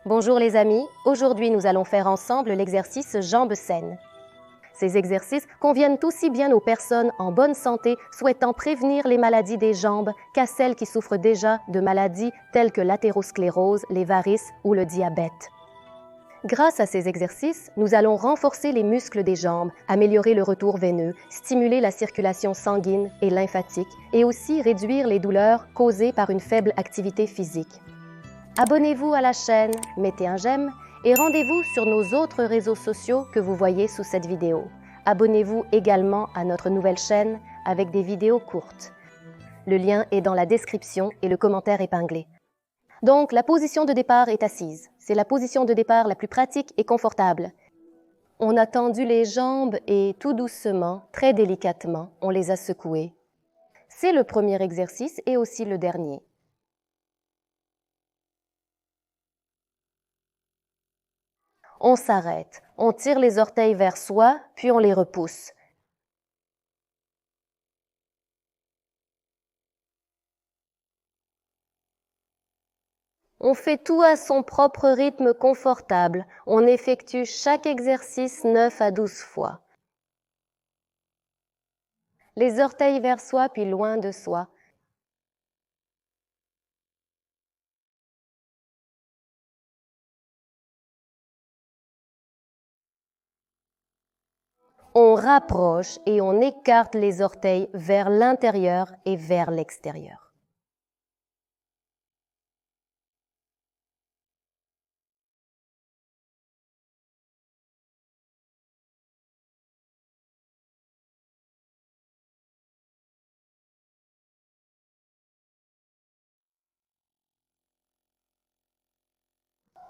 Bonjour les amis, aujourd'hui nous allons faire ensemble l'exercice jambes saines. Ces exercices conviennent aussi bien aux personnes en bonne santé souhaitant prévenir les maladies des jambes qu'à celles qui souffrent déjà de maladies telles que l'athérosclérose, les varices ou le diabète. Grâce à ces exercices, nous allons renforcer les muscles des jambes, améliorer le retour veineux, stimuler la circulation sanguine et lymphatique et aussi réduire les douleurs causées par une faible activité physique. Abonnez-vous à la chaîne, mettez un j'aime et rendez-vous sur nos autres réseaux sociaux que vous voyez sous cette vidéo. Abonnez-vous également à notre nouvelle chaîne avec des vidéos courtes. Le lien est dans la description et le commentaire épinglé. Donc, la position de départ est assise. C'est la position de départ la plus pratique et confortable. On a tendu les jambes et tout doucement, très délicatement, on les a secouées. C'est le premier exercice et aussi le dernier. On s'arrête, on tire les orteils vers soi, puis on les repousse. On fait tout à son propre rythme confortable. On effectue chaque exercice 9 à 12 fois. Les orteils vers soi, puis loin de soi. On rapproche et on écarte les orteils vers l'intérieur et vers l'extérieur.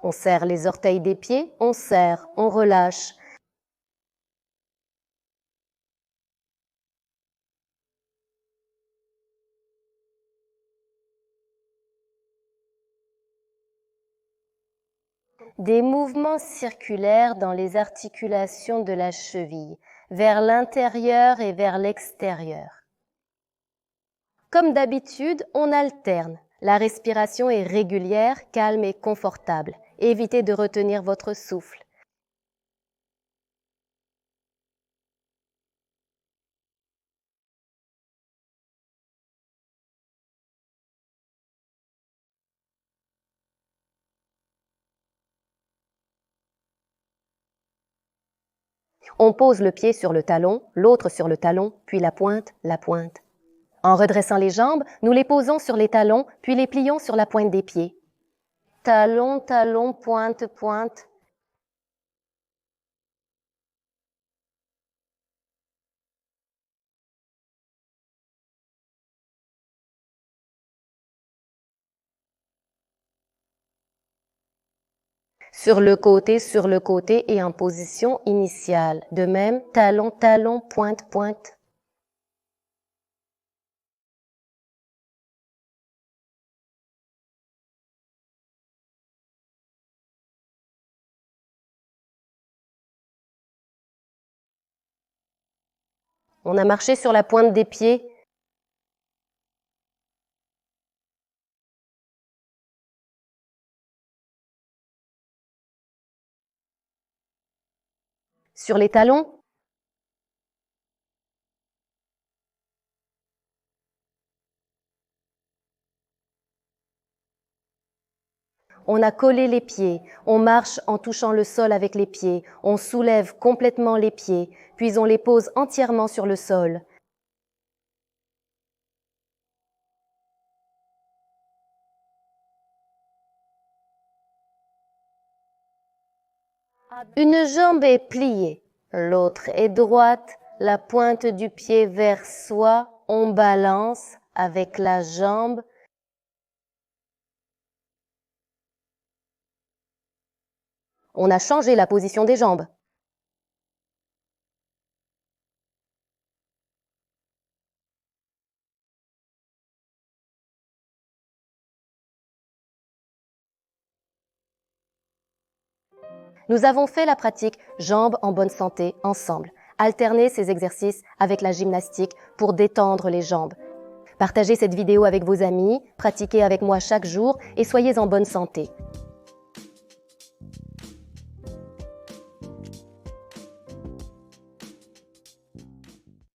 On serre les orteils des pieds, on serre, on relâche. Des mouvements circulaires dans les articulations de la cheville, vers l'intérieur et vers l'extérieur. Comme d'habitude, on alterne. La respiration est régulière, calme et confortable. Évitez de retenir votre souffle. On pose le pied sur le talon, l'autre sur le talon, puis la pointe, la pointe. En redressant les jambes, nous les posons sur les talons, puis les plions sur la pointe des pieds. Talon, talon, pointe, pointe. Sur le côté et en position initiale. De même, talon, talon, pointe, pointe. On a marché sur la pointe des pieds. Sur les talons. On a collé les pieds, on marche en touchant le sol avec les pieds, on soulève complètement les pieds, puis on les pose entièrement sur le sol. Une jambe est pliée, l'autre est droite, la pointe du pied vers soi, on balance avec la jambe. On a changé la position des jambes. Nous avons fait la pratique jambes en bonne santé ensemble. Alternez ces exercices avec la gymnastique pour détendre les jambes. Partagez cette vidéo avec vos amis, pratiquez avec moi chaque jour et soyez en bonne santé.